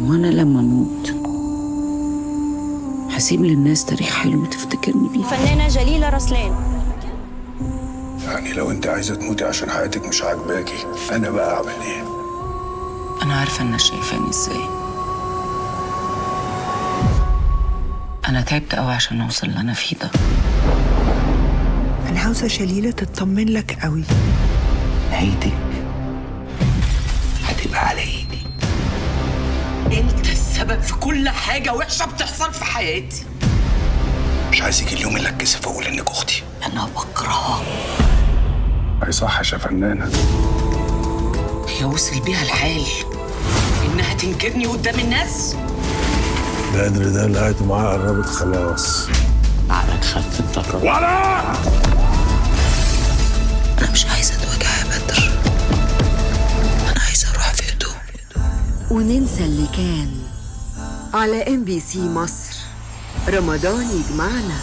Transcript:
هو أنا لما أموت هسيب للناس تاريخ حلو تفتكرني بيه. فنانة جليلة رسلان. يعني لو انت عايزه تموتي عشان حياتك مش عاجباكي، انا بقى اعمل ايه؟ أنا عارفة إنك شايفاني إزاي. أنا تعبت قوي عشان أوصل اللي أنا فيه ده. أنا عاوزة جليلة تطمن لك قوي. نهايتك هتبقى على ايدي. انت السبب في كل حاجة وحشة بتحصل في حياتي. مش عايز يجي اليوم اللي اتكسف اقول انك اختي. انا بكرهها. هيصحش يا فنانه. هي وصل بيها الحال انها تنكرني قدام الناس. بدر ده لقيته معاه قربت خلاص. عقلك خف انت الرب. أنا مش عايزة أتوجع يا بدر، أنا عايزة أروح في هدوء. وننسى اللي كان على MBC مصر. رمضان يجمعنا.